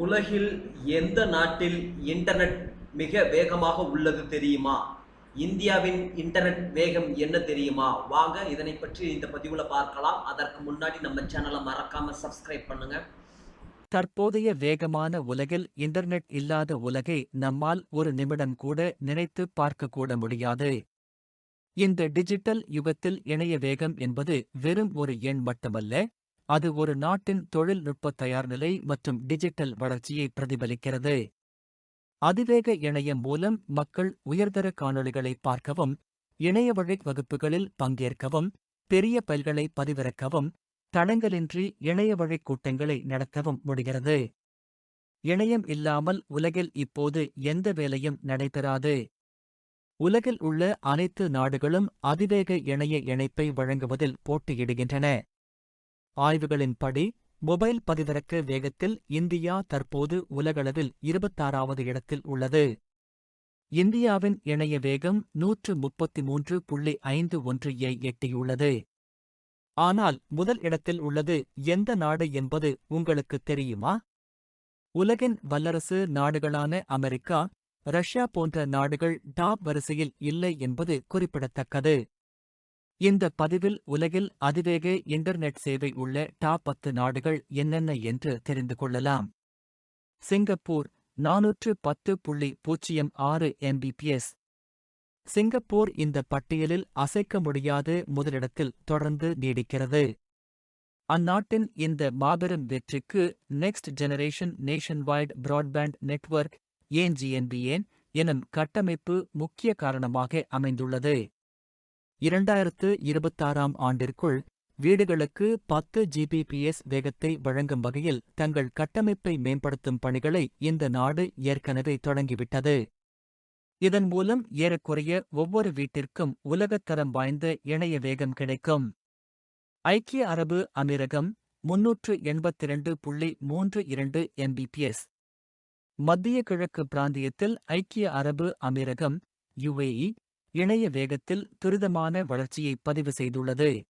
உலகில் எந்த நாட்டில் இன்டர்நெட் மிக வேகமாக உள்ளது தெரியுமா? இந்தியாவின் இன்டர்நெட் வேகம் என்ன தெரியுமா? வாங்க இதனை பற்றி இந்த பதிவுல பார்க்கலாம். அதற்கு முன்னாடி நம்ம சேனலை மறக்காம சப்ஸ்கிரைப் பண்ணுங்க. தற்போதைய வேகமான உலகில் இன்டர்நெட் இல்லாத உலகை நம்மால் ஒரு நிமிடம் கூட நினைத்துப் பார்க்கக்கூட முடியாது. இந்த டிஜிட்டல் யுகத்தில் இணைய வேகம் என்பது வெறும் ஒரு எண் மட்டுமல்ல, அது ஒரு நாட்டின் தொழில்நுட்ப தயார்நிலை மற்றும் டிஜிட்டல் வளர்ச்சியை பிரதிபலிக்கிறது. அதிவேக இணையம் மூலம் மக்கள் உயர்தர காணொளிகளை பார்க்கவும், இணையவழி வகுப்புகளில் பங்கேற்கவும், பெரிய பைல்களை பதிவிறக்கவும், தடங்கலின்றி இணையவழி கூட்டங்களை நடத்தவும் முடிகிறது. இணையம் இல்லாமல் உலகில் இப்போது எந்த வேலையும் நடைபெறாது. உலகில் உள்ள அனைத்து நாடுகளும் அதிவேக இணைய இணைப்பை வழங்குவதில் போட்டியிடுகின்றன. ஆய்வுகளின்படி, மொபைல் பதிவிறக்க வேகத்தில் இந்தியா தற்போது உலகளவில் 26வது இடத்தில் உள்ளது. இந்தியாவின் இணைய வேகம் 133.51ஐ எட்டியுள்ளது. ஆனால் முதல் இடத்தில் உள்ளது எந்த நாடு என்பது உங்களுக்குத் தெரியுமா? உலகின் வல்லரசு நாடுகளான அமெரிக்கா, ரஷ்யா போன்ற நாடுகள் டாப் வரிசையில் இல்லை என்பது குறிப்பிடத்தக்கது. இந்த பதிவில் உலகில் அதிவேக இன்டர்நெட் சேவை உள்ள டாப் 10 நாடுகள் என்னென்ன என்று தெரிந்து கொள்ளலாம். Singapore 410.06 Mbps. சிங்கப்பூர் இந்த பட்டியலில் அசைக்க முடியாத முதலிடத்தில் தொடர்ந்து நீடிக்கிறது. அந்நாட்டின் இந்த மாபெரும் வெற்றிக்கு நெக்ஸ்ட் ஜெனரேஷன் நேஷன்வைட் பிராட்பேண்ட் நெட்வொர்க் ஏன் எனும் கட்டமைப்பு முக்கிய காரணமாக அமைந்துள்ளது. 2026ஆம் ஆண்டிற்குள் வீடுகளுக்கு 10 Gbps வேகத்தை வழங்கும் வகையில் தங்கள் கட்டமைப்பை மேம்படுத்தும் பணிகளை இந்த நாடு ஏற்கனவே தொடங்கிவிட்டது. இதன் மூலம் ஏறக்குறைய ஒவ்வொரு வீட்டிற்கும் உலகத்தரம் வாய்ந்த இணைய வேகம் கிடைக்கும். ஐக்கிய அரபு அமீரகம் 382.32 Mbps. மத்திய கிழக்கு பிராந்தியத்தில் ஐக்கிய அரபு அமீரகம் UAE இணைய வேகத்தில் துரிதமான வளர்ச்சியை பதிவு செய்துள்ளது.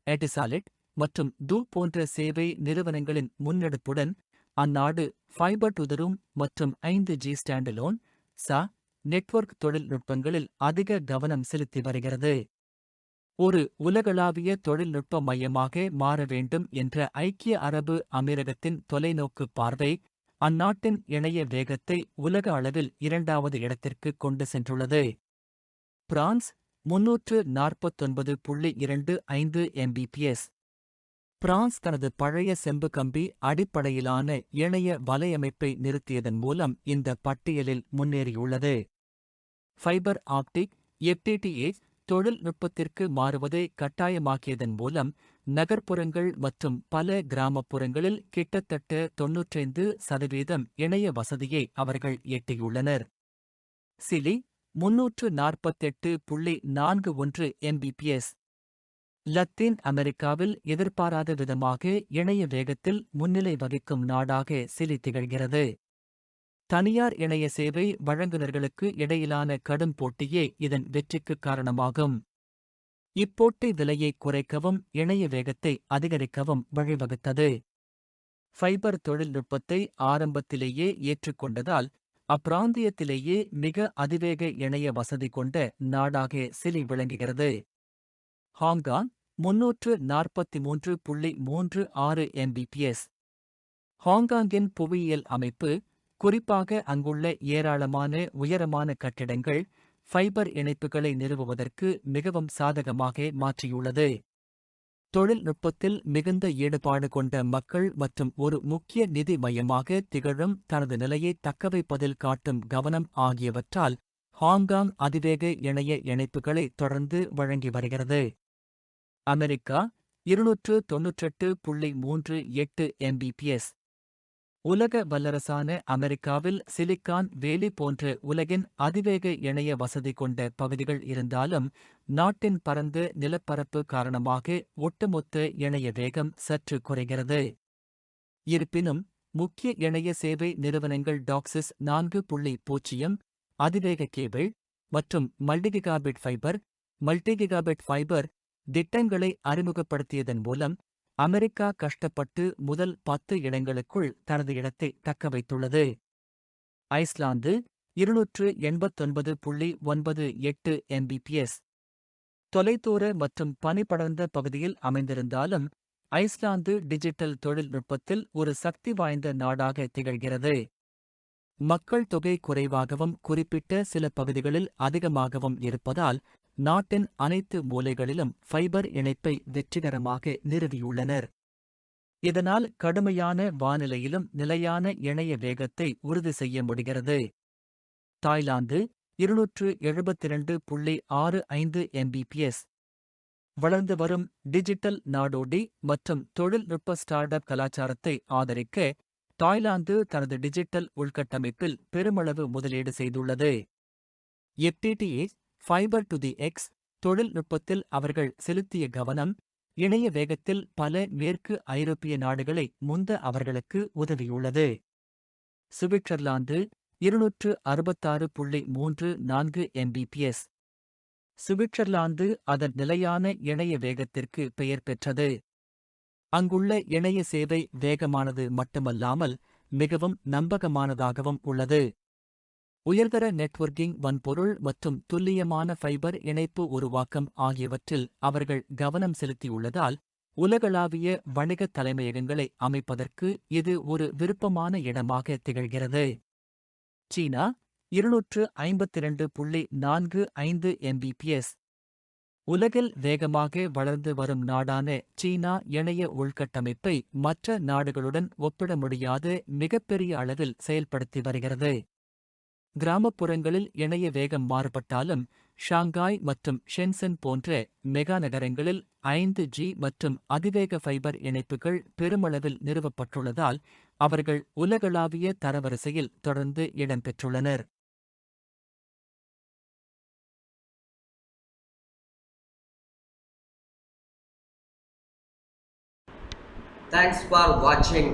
எட்டிசாலெட் மற்றும் தூ போன்ற சேவை நிறுவனங்களின் முன்னெடுப்புடன் அந்நாடு ஃபைபர் டு த ரூம் மற்றும் 5G ஸ்டாண்டலோன் நெட்வொர்க் தொழில்நுட்பங்களில் அதிக கவனம் செலுத்தி வருகிறது. ஒரு உலகளாவிய தொழில்நுட்ப மையமாக மாற வேண்டும் என்ற ஐக்கிய அரபு அமீரகத்தின் தொலைநோக்கு பார்வை அந்நாட்டின் இணைய வேகத்தை உலக அளவில் 2வது இடத்திற்கு கொண்டு சென்றுள்ளது. France 349.25 Mbps. பிரான்ஸ் தனது பழைய செம்பு கம்பி அடிப்படையிலான இணைய வலையமைப்பை நிறுத்தியதன் மூலம் இந்த பட்டியலில் முன்னேறியுள்ளது. ஃபைபர் ஆப்டிக் FTTH தொழில்நுட்பத்திற்கு மாறுவதை கட்டாயமாக்கியதன் மூலம் நகர்ப்புறங்கள் மற்றும் பல கிராமப்புறங்களில் கிட்டத்தட்ட 95% இணைய வசதியை அவர்கள் எட்டியுள்ளனர். Chile 348.41 Mbps. லத்தீன் அமெரிக்காவில் எதிர்பாராத விதமாக இணைய வேகத்தில் முன்னிலை வகிக்கும் நாடாக சிலி திகழ்கிறது. தனியார் இணைய சேவை வழங்குநர்களுக்கு இடையிலான கடும் போட்டியே இதன் வெற்றிக்கு காரணமாகும். இப்போட்டி விலையை குறைக்கவும் இணைய வேகத்தை அதிகரிக்கவும் வழிவகுத்தது. ஃபைபர் தொழில்நுட்பத்தை ஆரம்பத்திலேயே ஏற்றுக்கொண்டதால் அப்பிராந்தியத்திலேயே மிக அதிவேக இணைய வசதி கொண்ட நாடாக சிலி விளங்குகிறது. Hong Kong 343.36 Mbps. ஹாங்காங்கின் புவியியல் அமைப்பு, குறிப்பாக அங்குள்ள ஏராளமான உயரமான கட்டிடங்கள், ஃபைபர் இணைப்புகளை நிறுவுவதற்கு மிகவும் சாதகமாக மாற்றியுள்ளது. தொழில்நுட்பத்தில் மிகுந்த ஈடுபாடு கொண்ட மக்கள் மற்றும் ஒரு முக்கிய நிதி மையமாக திகழும் தனது நிலையை தக்கவைப்பதில் காட்டும் கவனம் ஆகியவற்றால் ஹாங்காங் அதிவேக இணைய இணைப்புகளை தொடர்ந்து வழங்கி வருகிறது. America 298.38 Mbps. உலக வல்லரசான அமெரிக்காவில் சிலிக்கான் வேலி போன்ற உலகின் அதிவேக இணைய வசதி கொண்ட பகுதிகள் இருந்தாலும் நாட்டின் பரந்த நிலப்பரப்பு காரணமாக ஒட்டுமொத்த இணைய வேகம் சற்று குறைகிறது. இருப்பினும் முக்கிய இணைய சேவை நிறுவனங்கள் டாக்சிஸ் 4.0 அதிவேக கேபிள் மற்றும் மல்டிகிகாபிட் ஃபைபர் திட்டங்களை அறிமுகப்படுத்தியதன் மூலம் அமெரிக்கா கஷ்டப்பட்டு முதல் 10 இடங்களுக்குள் தனது இடத்தை தக்கவைத்துள்ளது. Iceland 289.98 mbps. தொலைதூர மற்றும் பனிபடர்ந்த பகுதியில் அமைந்திருந்தாலும் ஐஸ்லாந்து டிஜிட்டல் தொழில்நுட்பத்தில் ஒரு சக்தி வாய்ந்த நாடாக திகழ்கிறது. மக்கள் தொகை குறைவாகவும் குறிப்பிட்ட சில பகுதிகளில் அதிகமாகவும் இருப்பதால் நாட்டின் அனைத்து மூலைகளிலும் ஃபைபர் இணைப்பை வெற்றிகரமாக நிறுவியுள்ளனர். இதனால் கடுமையான வானிலையிலும் நிலையான இணைய வேகத்தை உறுதி செய்ய முடிகிறது. Thailand 272.65 mbps. வளர்ந்து வரும் டிஜிட்டல் நாடோடி மற்றும் தொழில்நுட்ப ஸ்டார்ட் அப் கலாச்சாரத்தை ஆதரிக்க தாய்லாந்து தனது டிஜிட்டல் உள்கட்டமைப்பில் பெருமளவு முதலீடு செய்துள்ளது. FTTH fibre to the X தொழில்நுட்பத்தில் அவர்கள் செலுத்திய கவனம் இணைய வேகத்தில் பல மேற்கு ஐரோப்பிய நாடுகளை முந்த அவர்களுக்கு உதவியுள்ளது. Switzerland 266.34 mbps. சுவிட்சர்லாந்து அதன் நிலையான இணைய வேகத்திற்கு பெயர் பெற்றது. அங்குள்ள இணைய சேவை வேகமானது மட்டுமல்லாமல் மிகவும் நம்பகமானதாகவும் உள்ளது. உயர்தர நெட்வொர்க்கிங் வன்பொருள் மற்றும் துல்லியமான ஃபைபர் இணைப்பு உருவாக்கம் ஆகியவற்றில் அவர்கள் கவனம் செலுத்தியுள்ளதால் உலகளாவிய வணிகத் தலைமையகங்களை அமைப்பதற்கு இது ஒரு விருப்பமான இடமாக திகழ்கிறது. சீனா 252.45 mbps. உலகில் வேகமாக வளர்ந்து வரும் நாடான சீனா இணைய உள்கட்டமைப்பை மற்ற நாடுகளுடன் ஒப்பிட முடியாத மிகப்பெரிய அளவில் செயல்படுத்தி வருகிறது. கிராமப்புறங்களில் இணைய வேகம் மாறுபட்டாலும் ஷாங்காய் மற்றும் ஷென்சன் போன்ற மெகா நகரங்களில் 5G மற்றும் அதிவேக ஃபைபர் இணைப்புகள் பெருமளவில் நிறுவப்பட்டுள்ளதால் அவர்கள் உலகளாவிய தரவரிசையில் தொடர்ந்து இடம்பெற்றுள்ளனர். Thanks for watching.